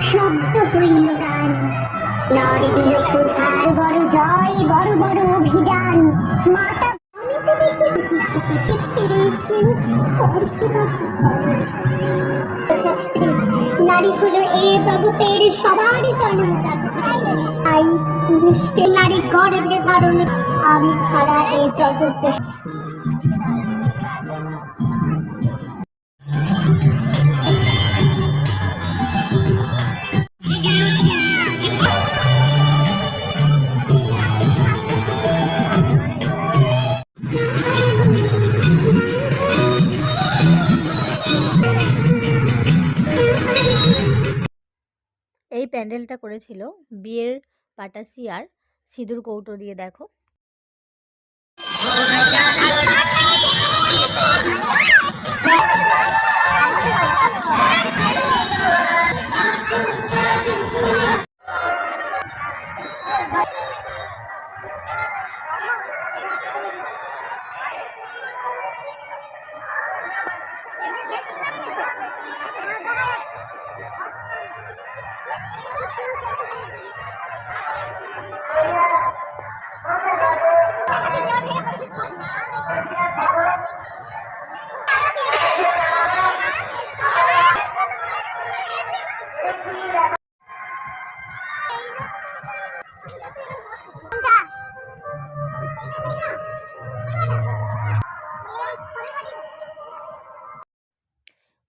শব্দহীন গান লড়ে দিল ক্ষুধার বড় জয়, বড় বড় অভিযান। মাতা নারী হলো এ জগতের সবার জন্মদাত্রী, পুরুষকে নারী গর্বে ধারণ, আমি ছাড়া এ জগতে। এই প্যান্ডেলটা করেছিল বিয়ের পাটাসি আর সিঁদুর কৌটো দিয়ে। দেখো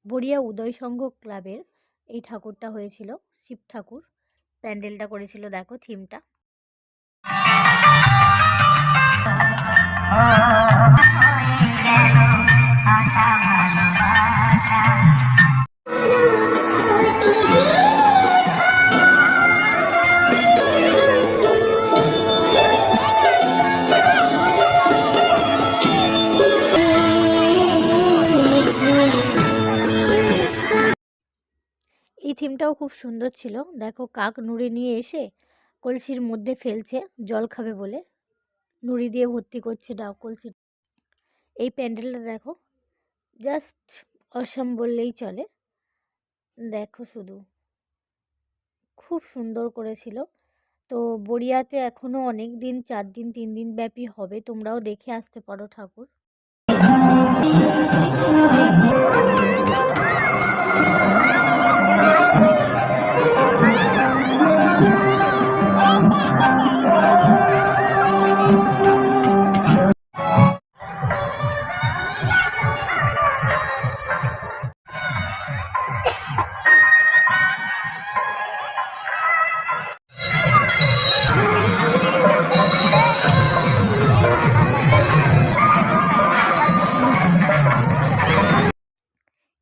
বড়িয়া উদয় সংঘ ক্লাবের এই ঠাকুরটা হয়েছিল শিব ঠাকুর। প্যান্ডেলটা করেছিল দেখো থিমটা। এই থিমটাও খুব সুন্দর ছিল। দেখো কাক নুড়ি নিয়ে এসে কলসির মধ্যে ফেলছে জল খাবে বলে, নুড়ি দিয়ে ভর্তি করছে কলসি। এই প্যান্ডেলটা দেখো জাস্ট অসাম বললেই চলে। দেখো শুধু খুব সুন্দর করেছিল। তো বড়িয়াতে এখনও অনেক দিন, 4 দিন 3 দিন ব্যাপী হবে, তোমরাও দেখে আসতে পারো ঠাকুর।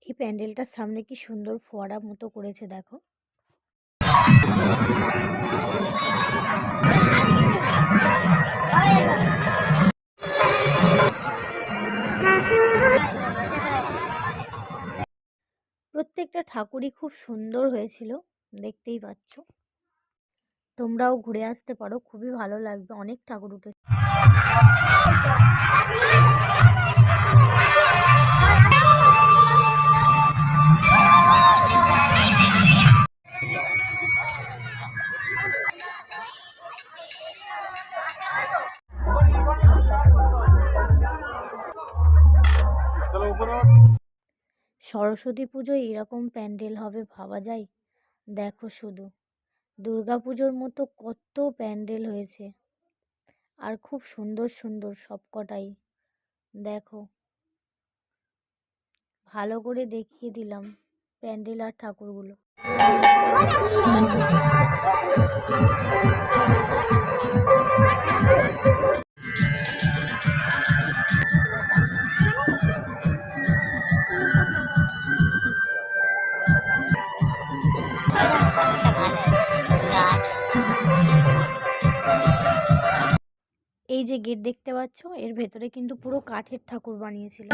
এই প্যান্ডেলটার সামনে কি সুন্দর ফোয়ারা মতো করেছে দেখো। প্রত্যেকটা ঠাকুরই খুব সুন্দর হয়েছিল, দেখতেই পাচ্ছ। তোমরাও ঘুরে আসতে পারো, খুবই ভালো লাগবে, অনেক ঠাকুর উঠেছে। সরস্বতী পুজোয় এরকম প্যান্ডেল হবে ভাবা যায়? দেখো শুধু দুর্গা পুজোর মতো কত প্যান্ডেল হয়েছে, আর খুব সুন্দর সুন্দর সবকটাই। দেখো ভালো করে দেখিয়ে দিলাম প্যান্ডেল আর ঠাকুরগুলো। এই যে গেট দেখতে পাচ্ছ, এর ভেতরে কিন্তু পুরো কাঠের ঠাকুর বানিয়েছিল।